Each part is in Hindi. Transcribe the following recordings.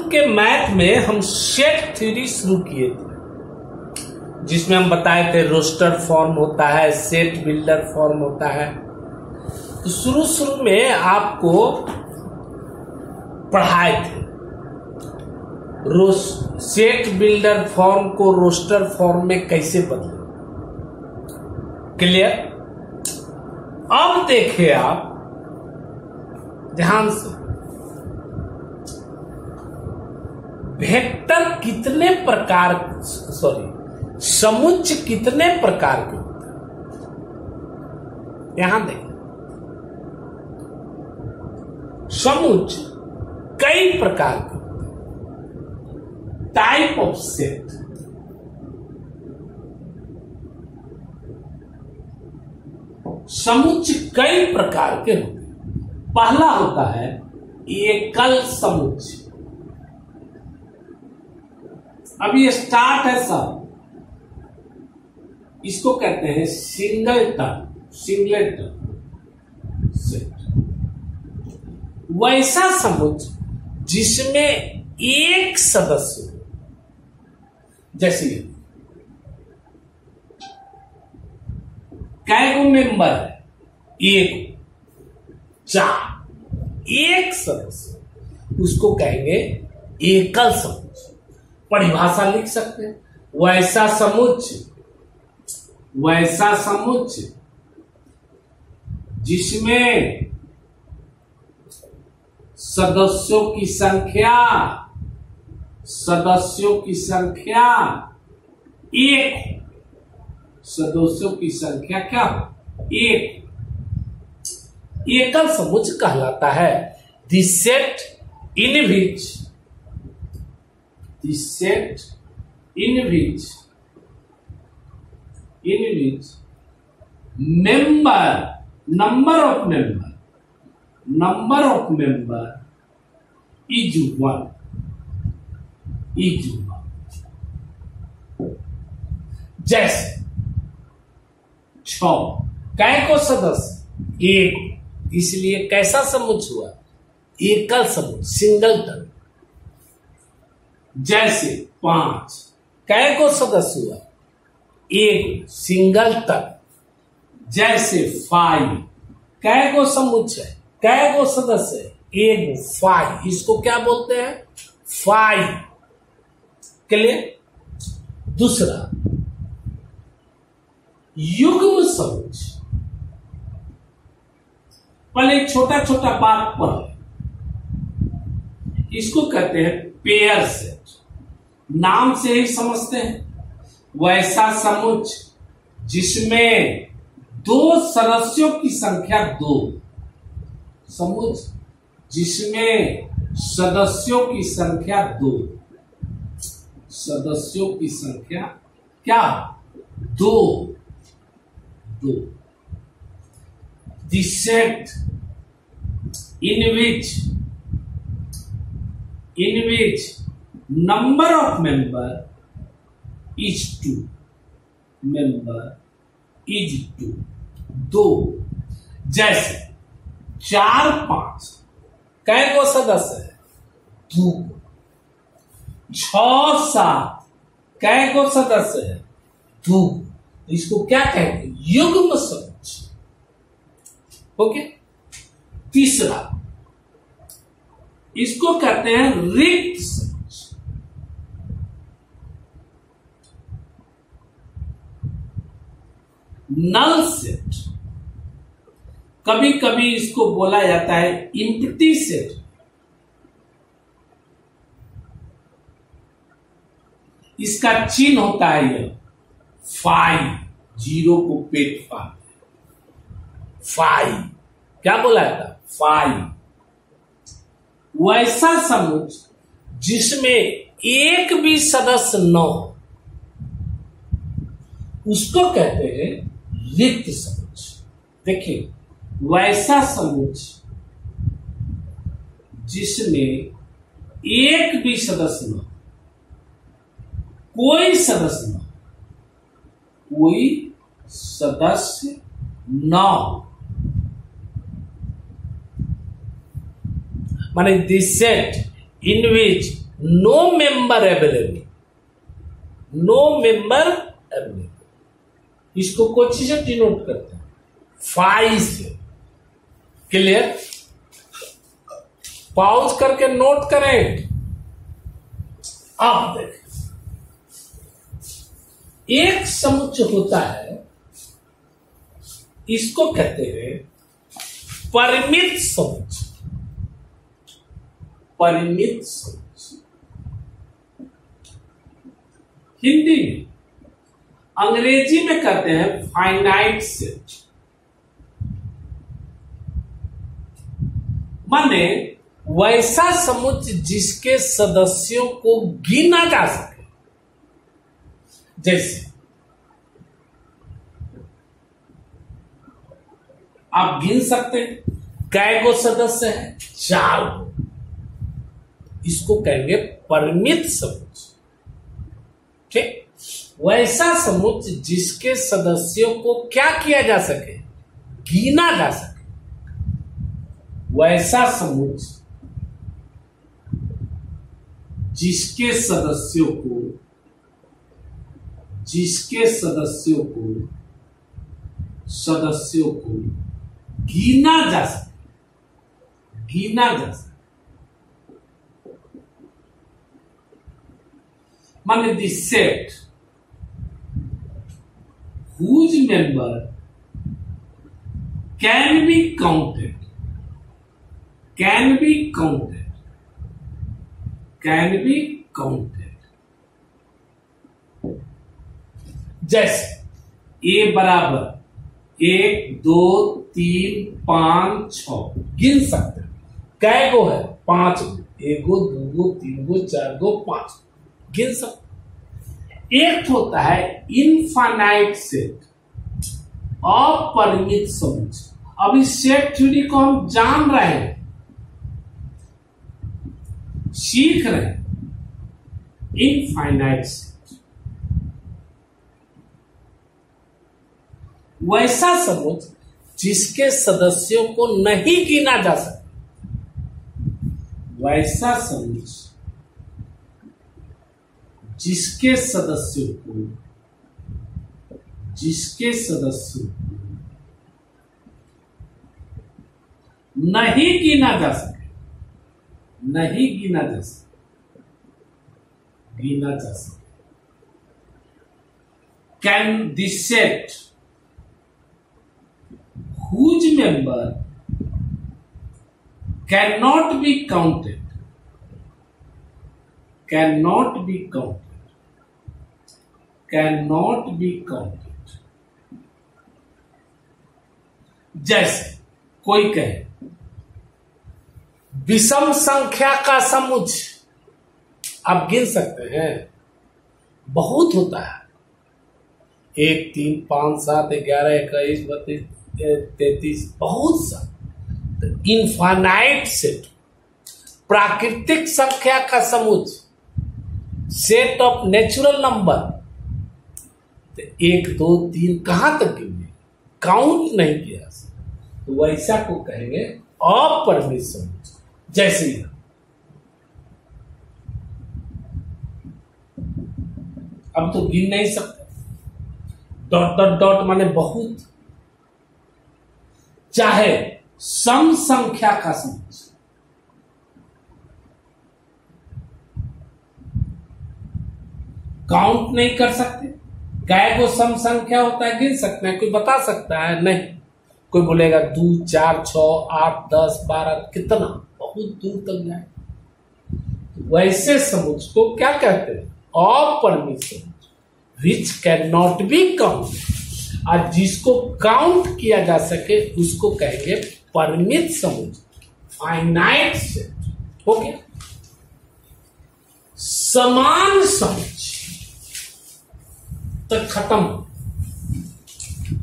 के मैथ में हम सेट थ्योरी शुरू किए थे, जिसमें हम बताए थे रोस्टर फॉर्म होता है, सेट बिल्डर फॉर्म होता है। तो शुरू में आपको पढ़ाए थे सेट बिल्डर फॉर्म को रोस्टर फॉर्म में कैसे बदले। क्लियर? अब देखिए आप ध्यान से, वेक्टर कितने प्रकार, समुच्चय कितने प्रकार के होते हैं। यहां देखिए, समुच्चय कई प्रकार के होते हैं। टाइप ऑफ सेट, समुच्चय कई प्रकार के होते हैं। पहला होता है एकल समुच्चय। अभी स्टार्ट है सब, इसको कहते हैं सिंगलेटन सेट। वैसा समुच्चय जिसमें एक सदस्य हो, जैसे कैगो मेंबर है, एक, चार, एक सदस्य, उसको कहेंगे एकल समुच्चय। परिभाषा लिख सकते हैं, वैसा समुच्चय जिसमें सदस्यों की संख्या एक, सदस्यों की संख्या क्या हो, एक, एकल समुच्चय कहलाता है। The set in which number of member is one. जैसे 6, कै को सदस्य एक, इसलिए कैसा समुच्चय हुआ, एकल समुच्चय, सिंगलटन। जैसे 5, कै को सदस्य हुआ, एक, सिंगलटन। जैसे 5, कै को समुच्चय, कै को सदस्य, एक, 5, इसको क्या बोलते हैं, 5। क्लियर? दूसरा युग्म समुच्चय। पहले एक छोटा छोटा बात पढ़, इसको कहते हैं पेयर सेट। नाम से ही समझते हैं, वैसा समुच्चय जिसमें दो सदस्यों की संख्या 2, समुच्चय जिसमें सदस्यों की संख्या 2, सदस्यों की संख्या क्या, 2। The set in which number of member is 2, दो। जैसे 4, 5, कै को सदस्य है, 2। 6, 7, कै को सदस्य है, 2। इसको क्या कहेंगे, युग्म समुच्चय। ओके। तीसरा, इसको कहते हैं रिक्त समुच्चय। नल सेट, कभी कभी इसको बोला जाता है इम्प्टी सेट। इसका चिन्ह होता है यह 5, 0 को पेट 5, क्या बोला जाता है, 5। वैसा समुच्चय जिसमें एक भी सदस्य न हो, उसको कहते हैं रिक्त समुच्चय। देखिए, वैसा समुच्चय जिसमें एक भी सदस्य न हो, कोई सदस्य न हो, माने this set in which no member available, no member available, इसको कोची से डिनोट करते हैं, फाई से। क्लियर? पॉज करके नोट करें। अब देखें, एक समुच्चय होता है, इसको कहते हैं परिमित समुच्चय, परिमित समुच्चय। हिंदी में, अंग्रेजी में कहते हैं फाइनाइट सेट। माने वैसा समुच्चय जिसके सदस्यों को गिना जा सके। जैसे आप गिन सकते हैं कै गो सदस्य है, 4 गो, इसको कहेंगे परिमित समुच्चय। ठीक? वैसा समुच्चय जिसके सदस्यों को क्या किया जा सके, गिना जा सके, वैसा समुच्चय जिसके सदस्यों को गिना जा सके, गिना जा सके। माने the set whose member can be counted, can be counted, can be counted। जैसे ए बराबर 1 2 3 5 6 गिन सकते हैं। कै गो है, 5 गो, 1 गो 2 गो 3 गो 4 गो 5 गिन सकते। एक होता है इनफाइनाइट सेट, अपरिमित समुच्चय। अब इस सेट थ्योरी को हम जान रहे हैं, सीख रहे हैं। इनफाइनाइट सेट वैसा समुच्चय जिसके सदस्यों को नहीं गिना जा सके, वैसा समुच्चय जिसके सदस्यों को नहीं गिना जा सके, नहीं गिना जा सके, गिना जा सके। Can this set whose member cannot be counted, cannot be counted, cannot be counted। जैसे कोई कहे विषम संख्या का समुच्चय, आप गिन सकते हैं, बहुत होता है, 1 3 5 7 11 21 32 33, बहुत सा। इनफाइनाइट सेट, प्राकृतिक संख्या का समुच्चय, सेट ऑफ नेचुरल नंबर। 1 2 3 कहां तक गिने, काउंट नहीं किया, तो वैसा को कहेंगे अपरिमित समुच्चय। जैसे अब तो गिन नहीं सकते, डॉट डॉट डॉट माने बहुत, चाहे सम संख्या का समुच्चय, काउंट नहीं कर सकते। कै गो सम संख्या होता है, गिन सकते हैं, कोई बता सकता है? नहीं। कोई बोलेगा 2 4 6 8 10 12 कितना, बहुत दूर तक जाए। वैसे समुच्चय को क्या कहते हैं? अपरिमित समुच्चय, which can not be counted. और जिसको काउंट किया जा सके उसको कहेंगे परिमित समुच्चय, फाइनाइट सेट। हो गया। समान समुच्चय तक खत्म,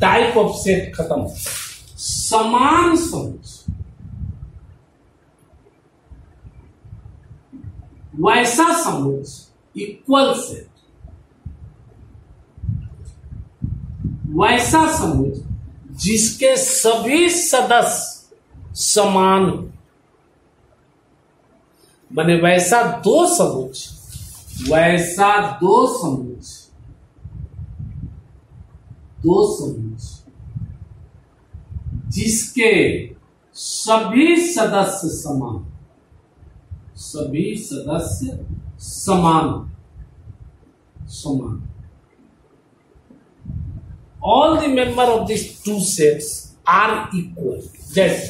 टाइप ऑफ सेट खत्म। समान समुच्चय वैसा समुच्चय, इक्वल सेट वैसा समुच्चय जिसके सभी सदस्य समान, माने वैसा दो समुच्चय, वैसा दो समुच्चय जिसके सभी सदस्य समान, सभी सदस्य समान, all the member of these two sets are equal. जैसे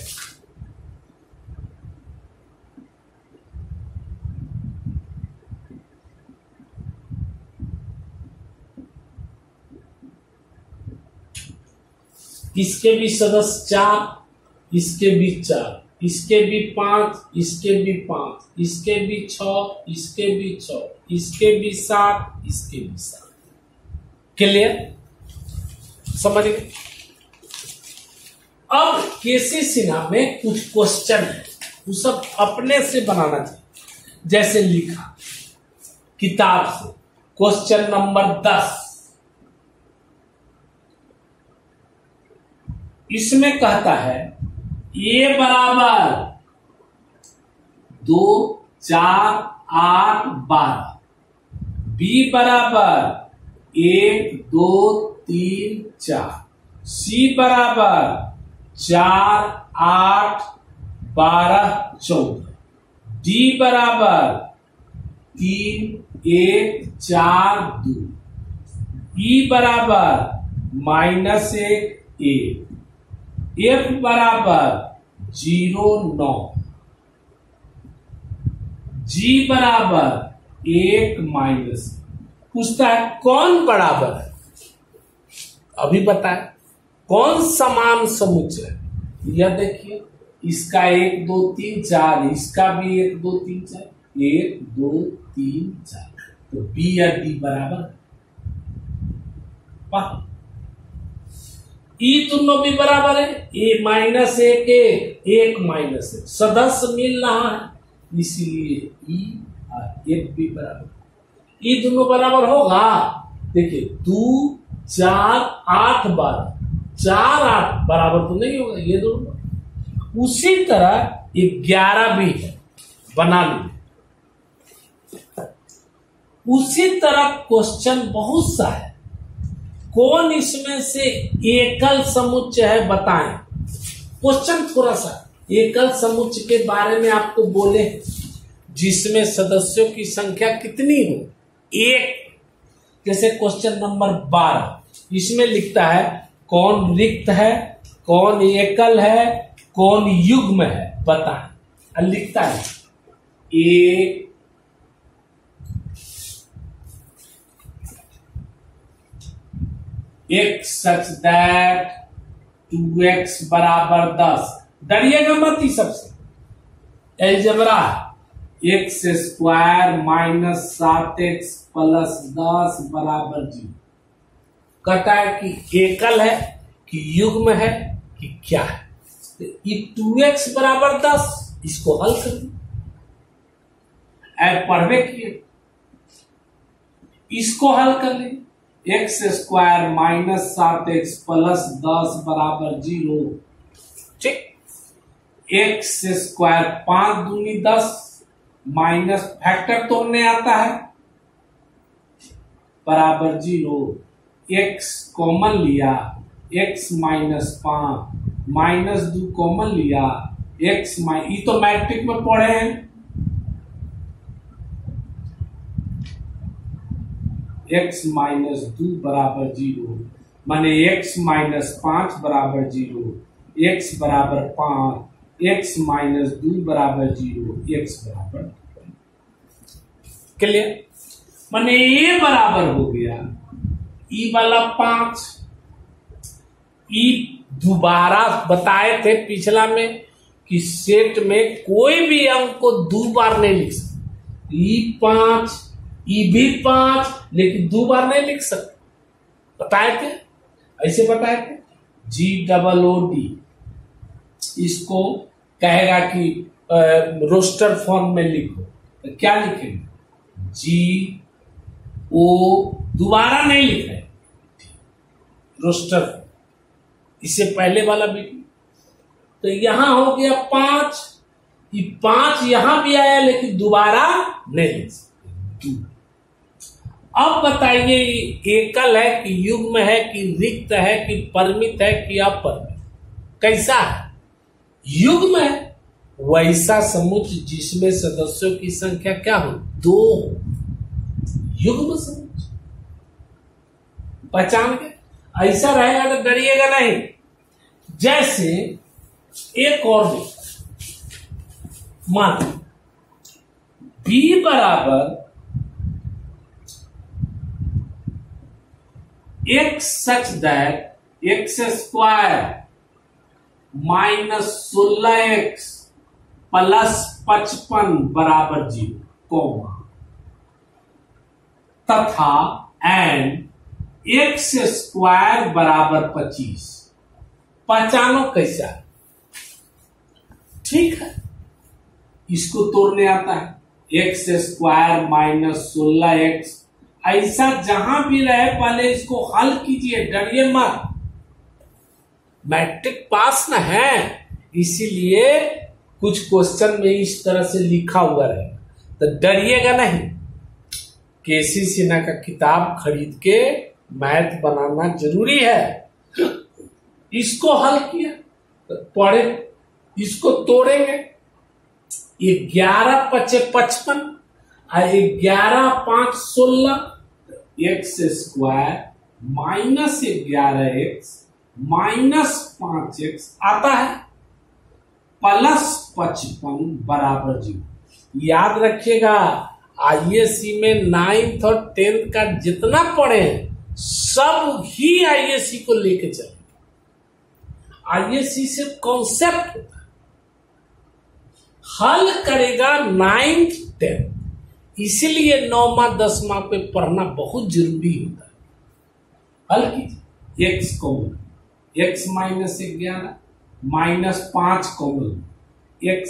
इसके भी सदस्य 4, इसके भी 4, इसके भी 5, इसके भी 5, इसके भी 6, इसके भी 6, इसके भी 7, इसके भी 7। क्लियर? समझ गए? अब केसी सिन्हा में कुछ क्वेश्चन है, वो सब अपने से बनाना चाहिए। जैसे लिखा किताब से क्वेश्चन नंबर 10, इसमें कहता है ए बराबर 2, 4, 8, 12, बी बराबर 1, 2, 3, 4, सी बराबर 4, 8, 12, 14, डी बराबर 3, 1, 4, 2, ई बराबर -1, 1, एफ बराबर 0, 9, जी बराबर 1, -। पूछता है कौन बराबर है, अभी बताए कौन समान समुच्चय है। यह देखिए इसका 1, 2, 3, 4, इसका भी 1, 2, 3, 4, 1, 2, 3, 4, तो बी या डी बराबर, ई दोनों भी बराबर है, ए -1, 1 -1, सदस्य मिल रहा है, इसीलिए ई और एफ भी बराबर। ई दोनों बराबर होगा, देखिए 2, 4, 8, 12, 4, 8 बराबर तो नहीं होगा ये दोनों। उसी तरह 11 भी है, बना लीजिए। उसी तरह क्वेश्चन बहुत सा है, कौन इसमें से एकल समुच्चय है बताएं। क्वेश्चन थोड़ा सा एकल समुच्चय के बारे में आपको बोले, जिसमें सदस्यों की संख्या कितनी हो, 1। जैसे क्वेश्चन नंबर 12, इसमें लिखता है कौन रिक्त है, कौन एकल है, कौन युग्म है बताएं। लिखता है ए x such that 2x बराबर 10, डरिएगा मत ही सबसे, एलजेब्रा x स्क्वायर -7x + 10 बराबर 0। कहता है कि एकल है कि युग्म है कि क्या है। तो ये 2x बराबर 10, इसको हल कर दी, पढ़वे किए, इसको हल कर ले। x स्क्वायर -7x + 10 बराबर 0, ठीक। x स्क्वायर 5 दूनी 10, माइनस फैक्टर तोड़ने आता है, बराबर 0। x कॉमन लिया, x -5, -2 कॉमन लिया, x ये तो मैट्रिक में पढ़े हैं, x -2 बराबर 0, माने x -5 बराबर 0, x बराबर 5, x -2 बराबर 0, x बराबर। क्लियर? माने ये बराबर हो गया ई वाला 5। ई दोबारा बताए थे पिछला में कि सेट में कोई भी अंक को 2 बार नहीं लिख सकते। ई 5, ई भी 5, लेकिन 2 बार नहीं लिख सकते, बताए थे, ऐसे बताए थे। GOOD इसको कहेगा कि रोस्टर फॉर्म में लिखो, तो क्या लिखेंगे? GO, दोबारा नहीं लिखे, रोस्टर, इससे पहले वाला भी। तो यहां हो गया 5, ये 5 यहां भी आया लेकिन दोबारा नहीं लिख सकते। अब बताइए एकल है कि युग्म है कि रिक्त है कि परिमित है कि अपरिमित, कैसा है? युग्म है, वैसा समुच्चय जिसमें सदस्यों की संख्या क्या हो? 2 युग्म समुच्चय। पहचान के ऐसा रहेगा तो डरिएगा नहीं। जैसे एक और मान b बराबर x such that x square minus 16x plus 55 बराबर 0 कोमा तथा एंड x स्क्वायर बराबर 25। पहचानो कैसा है? ठीक है, इसको तोड़ने आता है। x स्क्वायर माइनस 16x, ऐसा जहां भी रहे पहले इसको हल कीजिए, डरिए मत। मैट्रिक पास न है, इसीलिए कुछ क्वेश्चन में इस तरह से लिखा हुआ रहेगा, तो डरिएगा नहीं। केसी सिन्हा का किताब खरीद के मैथ बनाना जरूरी है। इसको हल किया तो पढ़े, इसको तोड़ेंगे। 11 × 5 = 55 और 11 × 5 = 16, x square minus 11x minus 5x आता है प्लस 55 बराबर 0। याद रखिएगा, आईएससी में 9th और 10th का जितना पढ़े सब ही आईएससी को लेके चले। आईएससी सिर्फ कॉन्सेप्ट होता है, हल करेगा 9th 10th, इसलिए 9वां 10वां पे पढ़ना बहुत जरूरी होता है। हल कीजिए, x common, x minus 11 minus 5 common, x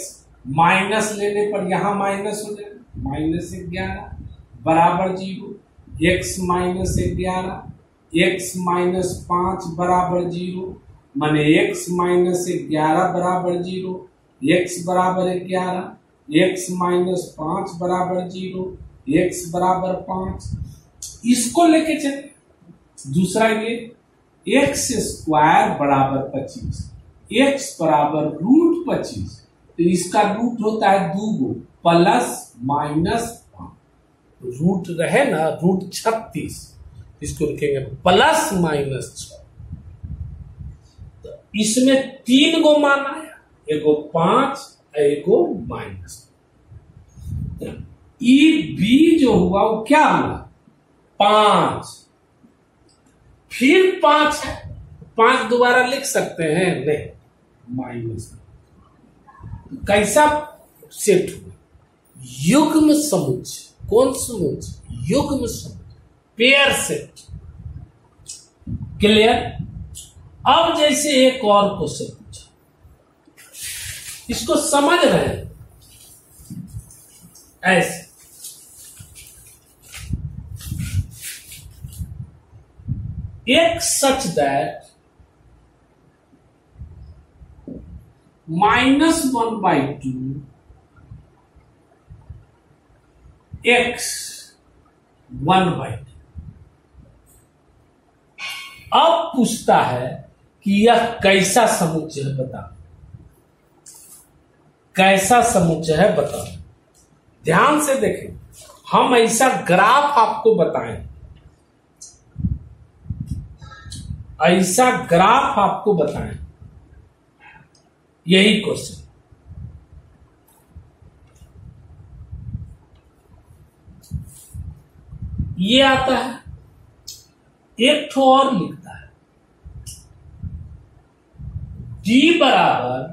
minus लेने पर यहां माइनस हो जाएगा, माइनस 11 बराबर 0, x माइनस 11 x माइनस 5 बराबर 0, माने x माइनस 11 बराबर 0, x बराबर 11, x माइनस 5 बराबर 0, x बराबर 5। इसको लेके चले। दूसरा ये x स्क्वायर बराबर 25, x बराबर √25, तो इसका रूट होता है 2 प्लस माइनस 5। रूट रहे ना, √36, इसको लिखेंगे प्लस माइनस 6। तो इसमें 3 गो मान आया, एगो 5 एगो माइनस। ई बी जो हुआ वो क्या हुआ? 5, फिर 5 है, 5 दोबारा लिख सकते हैं? नहीं, माइनस। कैसा सेट हुआ? युग्म समुच्चय। कौन समुच्चय? युग्म समुच्चय, पेयर सेट। क्लियर? अब जैसे एक और क्वेश्चन पूछा, इसको समझ रहे हैं? ऐसे एक सच दैट -1/2 x 1/2। अब पूछता है कि यह कैसा समुच्चय है, बता। कैसा समुच्चय है बताओ। ध्यान से देखें, हम ऐसा ग्राफ आपको बताएं, ऐसा ग्राफ आपको बताएं, यही क्वेश्चन। ये आता है, एक ठो और लिखता है, d बराबर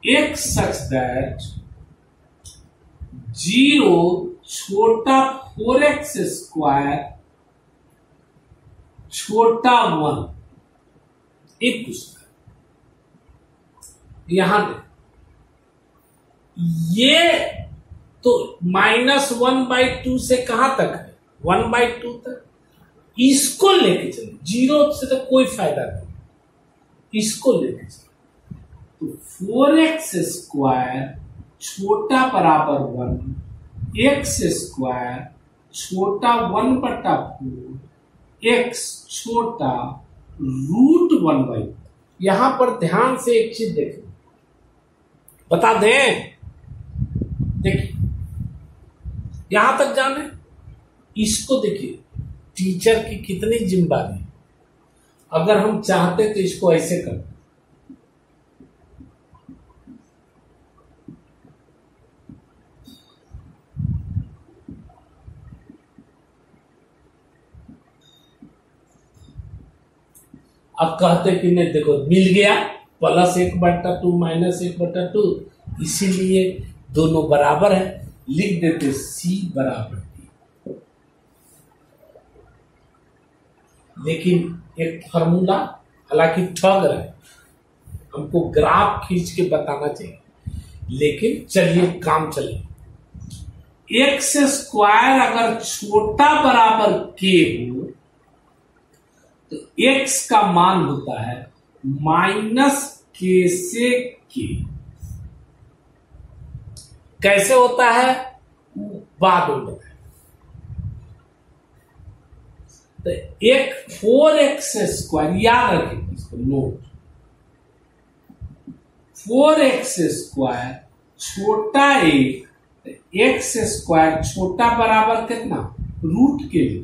x such that 0 छोटा 4x स्क्वायर छोटा 1। एक पूछता है, यहां देख, ये तो -1/2 से कहां तक है? 1/2 तक। इसको लेके चले, 0 से तो कोई फायदा नहीं, इसको लेके चले। तो 4x² छोटा बराबर 1, x स्क्वायर छोटा 1/4, x छोटा √1/4। यहां पर ध्यान से एक चीज देखें, बता दें, देखिए यहां तक जाने, इसको देखिए टीचर की कितनी जिम्मेदारी। अगर हम चाहते तो इसको ऐसे कर, अब कहते कि नहीं, देखो मिल गया +1/2 -1/2, इसीलिए दोनों बराबर है, लिख देते C बराबर D। लेकिन एक फार्मूला, हालांकि ठग रहा है, हमको ग्राफ खींच के बताना चाहिए, लेकिन चलिए काम चलिए। x² अगर छोटा बराबर k हो तो x का मान होता है -k से k। कैसे होता है बाद में बताए। तो एक 4x², याद रखें इसको नोट, 4x² छोटा 1, x² छोटा बराबर कितना, रूट के लिए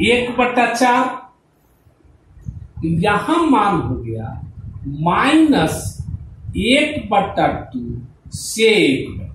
1/4। यहां मान हो गया -1/2 से 1/2।